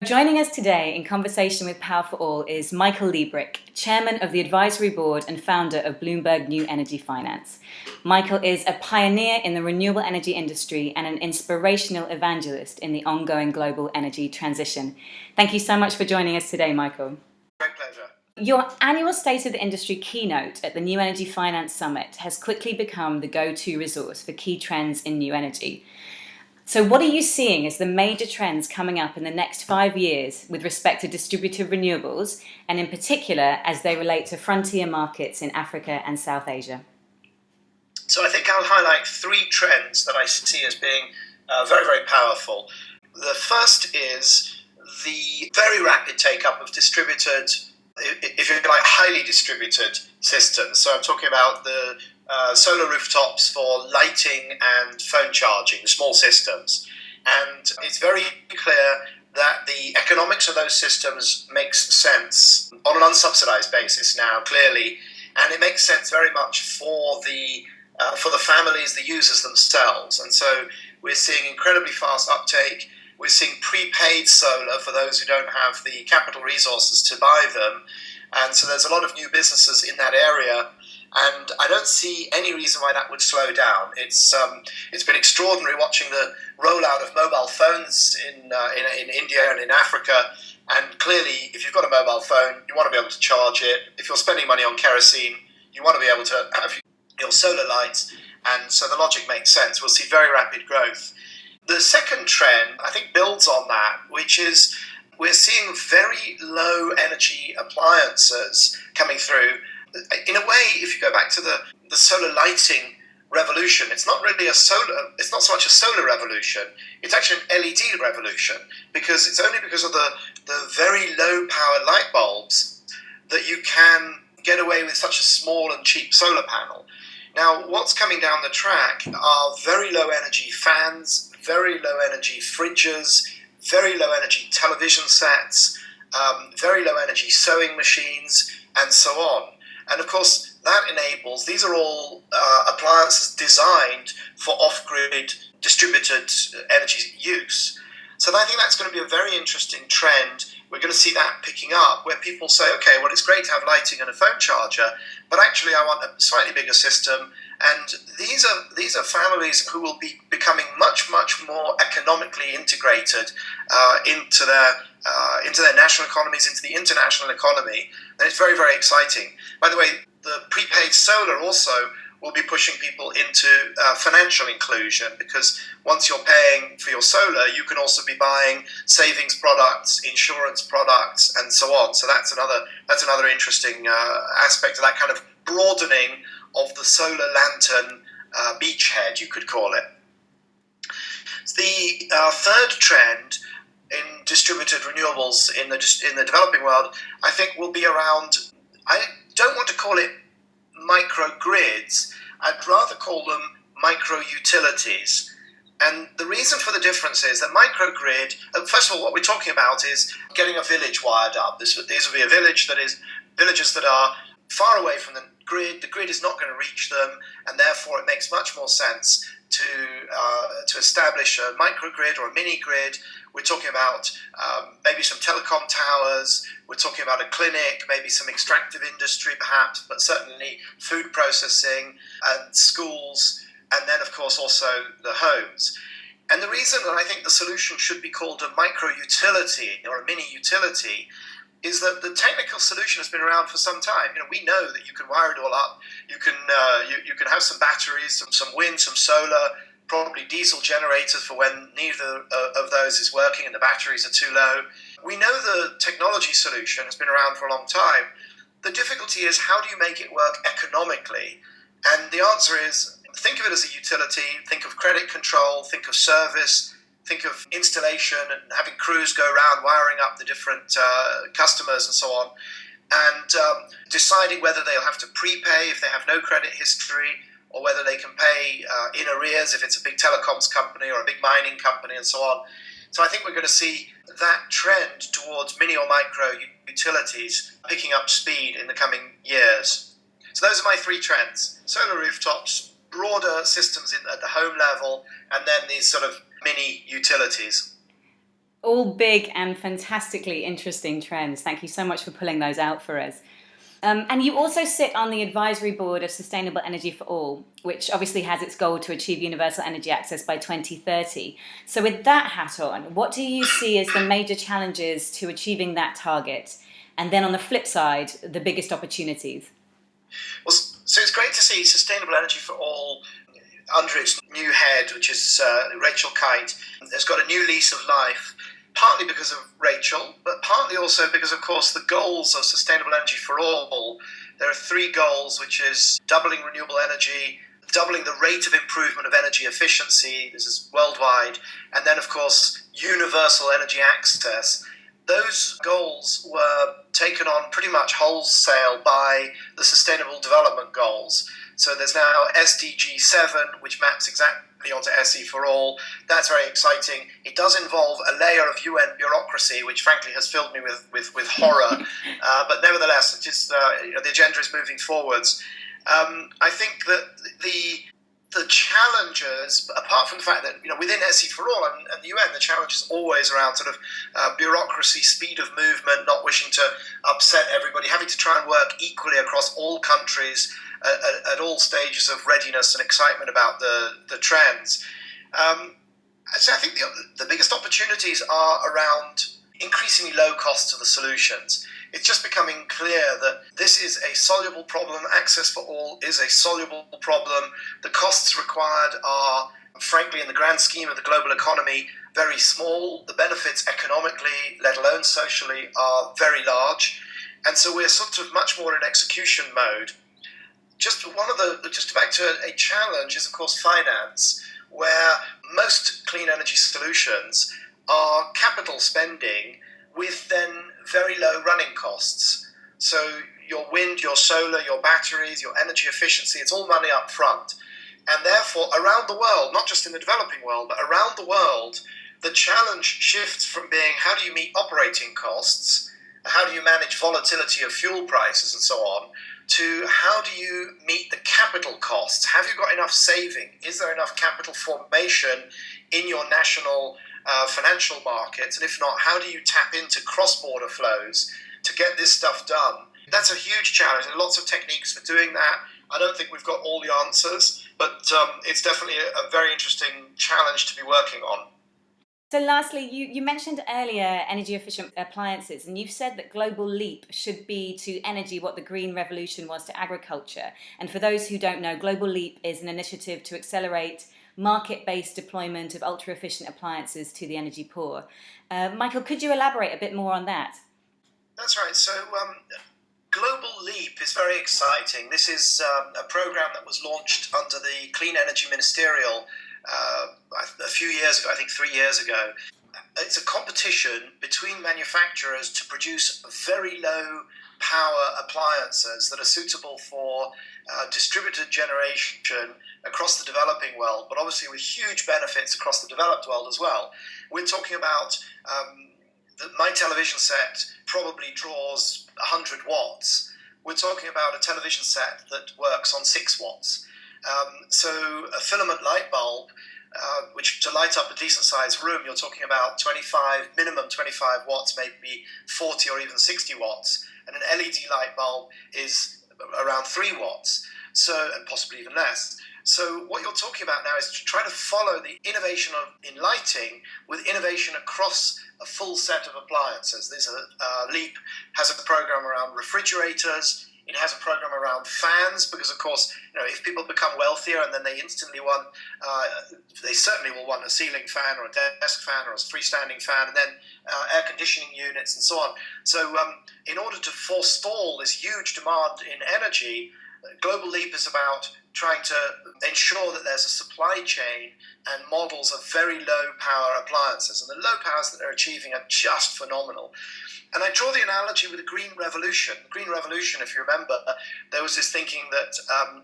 Joining us today in conversation with Power for All is Michael Liebreich, Chairman of the Advisory Board and founder of Bloomberg New Energy Finance. Michael is a pioneer in the renewable energy industry and an inspirational evangelist in the ongoing global energy transition. Thank you so much for joining us today, Michael. Great pleasure. Your annual State of the Industry keynote at the New Energy Finance Summit has quickly become the go-to resource for key trends in new energy. So what are you seeing as the major trends coming up in the next 5 years with respect to distributed renewables, and in particular as they relate to frontier markets in Africa and South Asia? So I think I'll highlight three trends that I see as being very, very powerful. The first is the very rapid take-up of distributed, if you like, highly distributed systems. So I'm talking about the solar rooftops for lighting and phone charging, small systems. And it's very clear that the economics of those systems makes sense on an unsubsidized basis now, clearly. And it makes sense very much for the families, the users themselves. And so we're seeing incredibly fast uptake. We're seeing prepaid solar for those who don't have the capital resources to buy them. And so there's a lot of new businesses in that area. And I don't see any reason why that would slow down. It's been extraordinary watching the rollout of mobile phones in India and in Africa. And clearly, if you've got a mobile phone, you want to be able to charge it. If you're spending money on kerosene, you want to be able to have your solar lights. And so the logic makes sense. We'll see very rapid growth. The second trend, I think, builds on that, which is we're seeing very low energy appliances coming through. In a way, if you go back to the solar lighting revolution, it's not so much a solar revolution, it's actually an LED revolution, because it's only because of the very low power light bulbs that you can get away with such a small and cheap solar panel. Now, what's coming down the track are very low energy fans, very low energy fridges, very low energy television sets, very low energy sewing machines, and so on. And of course, that enables, these are all appliances designed for off-grid distributed energy use. So I think that's going to be a very interesting trend. We're going to see that picking up, where people say, okay, well, it's great to have lighting and a phone charger, but actually I want a slightly bigger system. And these are families who will be becoming much, much more economically integrated into their national economies, into the international economy. And it's very, very exciting. By the way, the prepaid solar also will be pushing people into financial inclusion, because once you're paying for your solar, you can also be buying savings products, insurance products, and so on. So that's another interesting aspect of that kind of broadening of the solar lantern beachhead, you could call it. The third trend in distributed renewables in the developing world, I think, will be around, I don't want to call it microgrids, I'd rather call them micro-utilities. And the reason for the difference is that microgrid, first of all, what we're talking about is getting a village wired up. These will be villages that are far away from the grid is not going to reach them, and therefore it makes much more sense to establish a microgrid or a mini grid. We're talking about maybe some telecom towers, we're talking about a clinic, maybe some extractive industry perhaps, but certainly food processing and schools, and then of course also the homes. And the reason that I think the solution should be called a micro-utility or a mini-utility is that the technical solution has been around for some time. We know that you can wire it all up. You can have some batteries, some wind, some solar, probably diesel generators for when neither of those is working and the batteries are too low. We know the technology solution has been around for a long time. The difficulty is, how do you make it work economically? And the answer is, think of it as a utility, think of credit control, think of service, think of installation and having crews go around wiring up the different customers and so on, and deciding whether they'll have to prepay if they have no credit history, or whether they can pay in arrears if it's a big telecoms company or a big mining company and so on. So I think we're going to see that trend towards mini or micro utilities picking up speed in the coming years. So those are my three trends: solar rooftops, broader systems at the home level, and then these sort of mini utilities. All big and fantastically interesting trends. Thank you so much for pulling those out for us. And you also sit on the advisory board of Sustainable Energy for All, which obviously has its goal to achieve universal energy access by 2030. So, with that hat on, what do you see as the major challenges to achieving that target? And then on the flip side, the biggest opportunities? Well, so it's great to see Sustainable Energy for All under its new head, which is Rachel Kite, has got a new lease of life, partly because of Rachel, but partly also because, of course, the goals of Sustainable Energy for All, there are three goals, which is doubling renewable energy, doubling the rate of improvement of energy efficiency, this is worldwide, and then, of course, universal energy access. Those goals were taken on pretty much wholesale by the Sustainable Development Goals. So there's now SDG 7, which maps exactly onto SE for All. That's very exciting. It does involve a layer of UN bureaucracy, which frankly has filled me with horror. But nevertheless, it is, the agenda is moving forwards. I think that the challenges, apart from the fact that within SE for All and the UN, the challenge is always around sort of bureaucracy, speed of movement, not wishing to upset everybody, having to try and work equally across all countries at all stages of readiness and excitement about the trends. So I think the biggest opportunities are around increasingly low costs of the solutions. It's just becoming clear that this is a soluble problem. Access for all is a soluble problem. The costs required are, frankly, in the grand scheme of the global economy, very small. The benefits economically, let alone socially, are very large. And so we're sort of much more in execution mode. Just back to a challenge is, of course, finance, where most clean energy solutions are capital spending with then very low running costs. So your wind, your solar, your batteries, your energy efficiency, it's all money up front. And therefore, around the world, not just in the developing world, but around the world, the challenge shifts from being how do you meet operating costs, how do you manage volatility of fuel prices and so on, to how do you meet the capital costs? Have you got enough saving? Is there enough capital formation in your national financial markets? And if not, how do you tap into cross-border flows to get this stuff done? That's a huge challenge. There are lots of techniques for doing that. I don't think we've got all the answers, but it's definitely a very interesting challenge to be working on. So lastly, you mentioned earlier energy efficient appliances, and you've said that Global Leap should be to energy what the Green Revolution was to agriculture. And for those who don't know, Global Leap is an initiative to accelerate market-based deployment of ultra-efficient appliances to the energy poor. Michael, could you elaborate a bit more on that? That's right. So Global Leap is very exciting. This is a program that was launched under the Clean Energy Ministerial a few years ago, I think 3 years ago. It's a competition between manufacturers to produce very low power appliances that are suitable for distributed generation across the developing world, but obviously with huge benefits across the developed world as well. We're talking about my television set probably draws 100 watts. We're talking about a television set that works on 6 watts. So a filament light bulb, which to light up a decent sized room, you're talking about minimum 25 watts, maybe 40 or even 60 watts. And an LED light bulb is around 3 watts, and possibly even less. So what you're talking about now is to try to follow the innovation in lighting with innovation across a full set of appliances. Leap has a program around refrigerators. It has a program around fans because, of course, if people become wealthier and then they they certainly will want a ceiling fan or a desk fan or a freestanding fan, and then air conditioning units and so on. So in order to forestall this huge demand in energy, Global Leap is about trying to ensure that there's a supply chain and models of very low power appliances. And the low powers that they're achieving are just phenomenal. And I draw the analogy with the Green Revolution. The Green Revolution, if you remember, there was this thinking that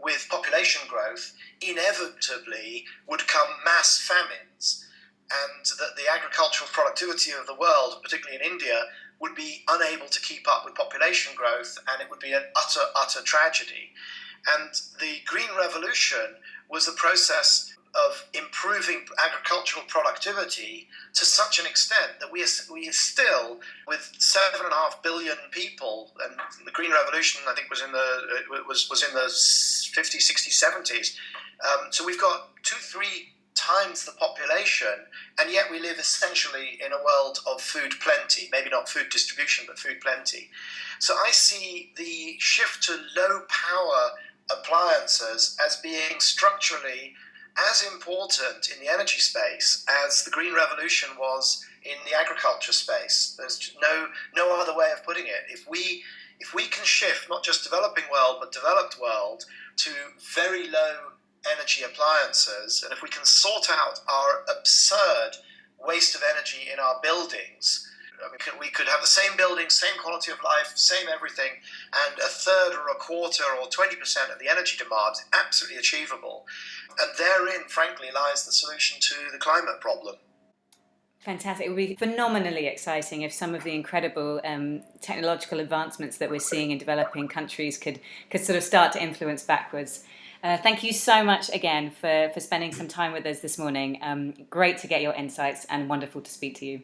with population growth, inevitably would come mass famines, and that the agricultural productivity of the world, particularly in India, would be unable to keep up with population growth, and it would be an utter tragedy. And the Green Revolution was the process of improving agricultural productivity to such an extent that we are still, with 7.5 billion people, and the Green Revolution I think was in the 50s, 60s, 70s. So we've got 2-3 times the population, and yet we live essentially in a world of food plenty. Maybe not food distribution, but food plenty. So I see the shift to low power appliances as being structurally as important in the energy space as the Green Revolution was in the agriculture space. There's no other way of putting it. If we can shift not just developing world but developed world to very low energy appliances, and if we can sort out our absurd waste of energy in our buildings, we could have the same building, same quality of life, same everything, and a third or a quarter or 20% of the energy demand is absolutely achievable. And therein, frankly, lies the solution to the climate problem. Fantastic. It would be phenomenally exciting if some of the incredible technological advancements that we're seeing in developing countries could sort of start to influence backwards. Thank you so much again for spending some time with us this morning. Great to get your insights and wonderful to speak to you.